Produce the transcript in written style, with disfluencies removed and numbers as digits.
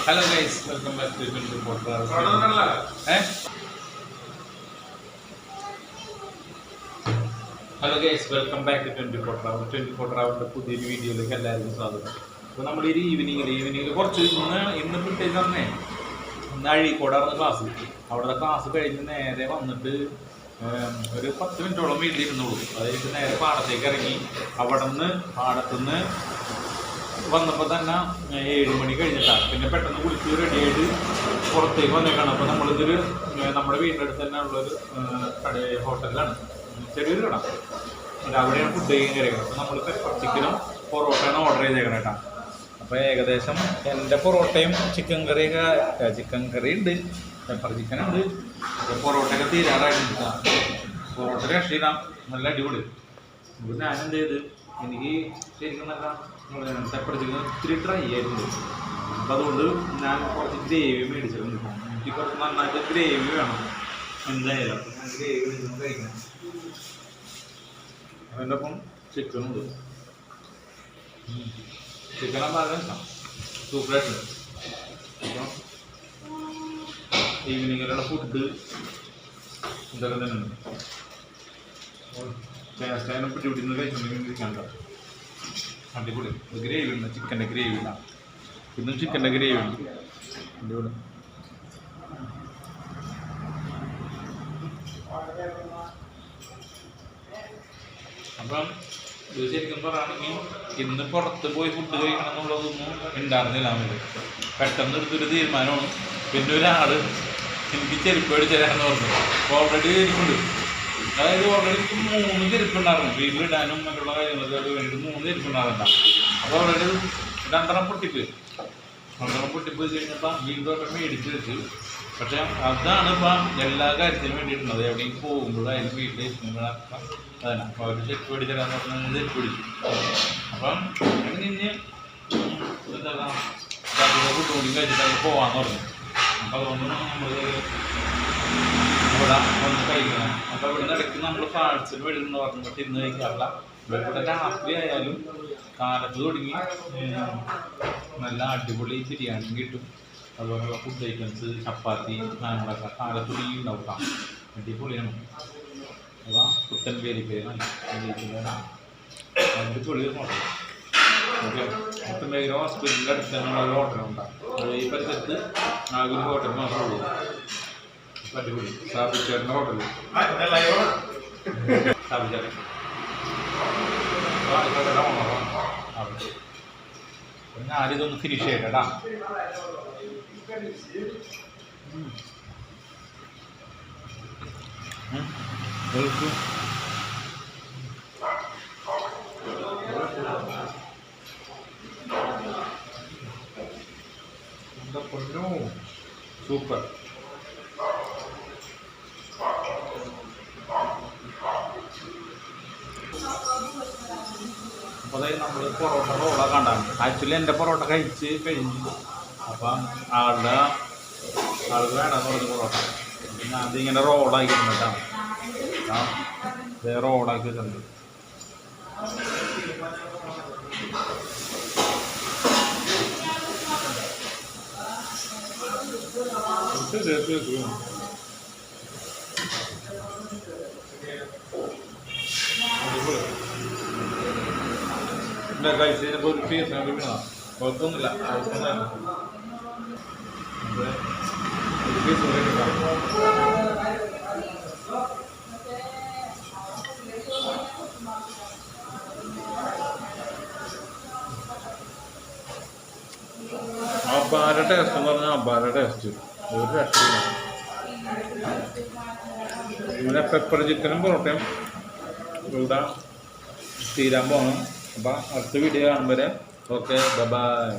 Hello guys, welcome back to 24 Hours. Hello guys, welcome back to 24 ഹവറിൻ്റെ പുതിയൊരു വീഡിയോയിലേക്ക് എല്ലാവർക്കും സ്വാഗതം. അപ്പോൾ നമ്മൾ ഒരു ഈവനിങ്ങിൽ കുറച്ച് ഇന്ന് ഫുട്ടേജ് തന്നെ ഇന്ന് അഴീക്കോടാണ് ക്ലാസ്. അവിടുത്തെ ക്ലാസ് കഴിഞ്ഞ് നേരെ വന്നിട്ട് ഒരു 10 മിനിറ്റോളം വീട്ടിലിരുന്നുള്ളൂ. അതായത് നേരെ പാടത്തേക്ക് ഇറങ്ങി. പാടത്തുനിന്ന് വന്നപ്പോൾ തന്നെ 7 മണി കഴിഞ്ഞിട്ടാണ്. പിന്നെ പെട്ടെന്ന് കുളിച്ച് റെഡിയായിട്ട് പുറത്തേക്ക് വന്നേക്കാണ്. അപ്പോൾ നമ്മുടെ വീടിൻ്റെ അടുത്ത് തന്നെ ഉള്ളൊരു ഹോട്ടലിലാണ്, ചെറിയൊരു കട. അവിടെയാണ് ഫുഡ് കഴിക്കാൻ കയറിയത്. അപ്പോൾ നമ്മൾ പെപ്പർ ചിക്കനും പൊറോട്ടയാണ് ഓർഡർ ചെയ്തേക്കണം കേട്ടോ. അപ്പോൾ ഏകദേശം എൻ്റെ പൊറോട്ടയും ചിക്കൻ കറി ഉണ്ട്, പെപ്പർ ചിക്കൻ ഉണ്ട്, പൊറോട്ടയൊക്കെ തീരാറായിട്ടുണ്ട്. പൊറോട്ട രക്ഷയിടാം, നല്ല അടിപൊളി. അപ്പോൾ ഞാനെന്ത് ചെയ്ത്, എനിക്ക് ശരിക്കും നല്ല പെപ്പർ ചിക്കൻ ഇത്തിരി ഡ്രൈ ആയിട്ടുണ്ട്. അപ്പം അതുകൊണ്ട് ഞാൻ കുറച്ച് ഗ്രേവി മേടിച്ചിട്ടുണ്ട്. എനിക്ക് കുറച്ച് നന്നായിട്ട് ഗ്രേവി വേണം എന്തായാലും. അപ്പം ഞാൻ ഗ്രേവി മേടിച്ചൊന്ന് കഴിക്കണം. അതിൻ്റെ ഒപ്പം ചിക്കനുണ്ട്. ചിക്കനാ പറഞ്ഞ സൂപ്പറായിട്ടുണ്ട്. അപ്പം ഈവനിങ്ങിലുള്ള ഫുഡ് ഇതൊക്കെ തന്നെ ഉണ്ട്. ടേസ്റ്റായാലും പിടി നിന്ന് കഴിച്ചുകൊണ്ടെങ്കിൽ ഇരിക്കണ്ട, അടിപൊളി. ഗ്രേവി ഉണ്ട്, ചിക്കൻ്റെ ഗ്രേവി ഉണ്ടാകും. ഇന്നും ചിക്കൻ്റെ ഗ്രേവി ഉണ്ട്, അടിപൊളി. അപ്പം ഇത് ശരിക്കും പറയുകയാണെങ്കിൽ ഇന്ന് പുറത്ത് പോയി ഫുഡ് കഴിക്കണം എന്നുള്ളതൊന്നും ഉണ്ടായിരുന്നില്ല. നമുക്ക് പെട്ടെന്ന് എടുത്തൊരു തീരുമാനമാണ്. പിന്നെ ഒരാൾ എനിക്ക് ചെരുപ്പ് മേടിച്ചതാണെന്ന് പറഞ്ഞു. അപ്പോൾ ഓൾറെഡി ഇരിപ്പുണ്ട്. അതായത് ഓൾറെഡി 3 ചെരുപ്പുണ്ടായിരുന്നു വീട്ടിലിടാനും മറ്റുള്ള കാര്യങ്ങളൊക്കെ വേണ്ടിയിട്ട് 3 ചെരുപ്പുണ്ടായിരുന്നില്ല. അപ്പോൾ ഓൾറെഡി 2 പൊട്ടിപ്പ് കഴിഞ്ഞപ്പോൾ വീണ്ടും മേടിച്ച് വെച്ച്. പക്ഷെ അതാണ് ഇപ്പം എല്ലാ കാര്യത്തിനും വേണ്ടിയിട്ടുള്ളത്. എവിടെയും പോകുമ്പോഴായാലും വീട്ടിൽ ഇരിക്കുമ്പോഴൊക്കെ അതന്നെ. അപ്പോൾ അവർ ചെരുപ്പ് മേടിച്ചതാന്ന് പറഞ്ഞാൽ ചെരുപ്പ് പിടിച്ചു. അപ്പം ഇനി എന്താ ഫുഡ് കൂടി കഴിച്ചിട്ട് പോകാമെന്ന് പറഞ്ഞു. അപ്പോൾ അതുകൊണ്ട് നമ്മൾ ഇവിടെ വന്ന് കഴിക്കണം. അപ്പോൾ ഇവിടെ ഇടയ്ക്ക് നമ്മൾ പാഴ്സൽ മേടിക്കുന്നു പറഞ്ഞിട്ട് ഇന്ന് കഴിക്കാറില്ല. ഇവിടെ രാത്രി ആയാലും കാലത്ത് തുടങ്ങി നല്ല അടിപൊളി ബിരിയാണി കിട്ടും. അതുപോലെയുള്ള ഫുഡ് ഐറ്റംസ്, ചപ്പാത്തി, സാധനങ്ങളൊക്കെ കാലത്ത് തുടങ്ങി ഉണ്ടാക്കാം. അടിപൊളിയാണ്. അപ്പോൾ പുത്തൻവേലി പേരാണ് അടിപൊളി ഹോട്ടൽ. ഓക്കെ, പുത്തൻവേലി ഹോസ്പിറ്റലിൻ്റെ അടുത്ത് തന്നെ ഒരു ഹോട്ടലുണ്ടാകും. അത് ഈ പരിസരത്ത് നാഗൂർ ഹോട്ടൽ മാത്രമേ ഉള്ളൂ. അടിപൊളി സ്ഥാപിച്ചേട്ടൻ്റെ ഹോട്ടൽ. സ്ഥാപിച്ചേട്ടൻ ഞാനിതൊന്ന് ഫിനിഷ് ചെയ്യട്ടാ. സൂപ്പർ. അപ്പോൾ അതായത് നമ്മൾ പൊറോട്ട റോളൊക്കെ ഉണ്ടാകും. ആക്ച്വലി എൻ്റെ പൊറോട്ട കഴിച്ച് കഴിഞ്ഞു. അപ്പം ആൾക്ക് വേണമെന്ന് പറഞ്ഞു പൊറോട്ട. പിന്നെ അതിങ്ങനെ റോളാക്കി തന്നിട്ടാണ്. റോളാക്കി തന്നത്. എൻ്റെ കഴിച്ചതിനിപ്പോൾ ഒരു പീസ് വീണതാണ്. കുഴപ്പമൊന്നുമില്ല, ഒരു പീസ് അബ്ബാര ടേസ്റ്റ് എന്ന് പറഞ്ഞാൽ അബ്ബാര ടേസ്റ്റ് ഒരു രക്ഷയില്ല. പിന്നെ പെപ്പർ ചിക്കനും പൊറോട്ടയും ഇവിടെ തീരാൻ പോകണം. അപ്പം അടുത്ത വീഡിയോ കാണുമ്പോൾ ഓക്കെ, ബൈ.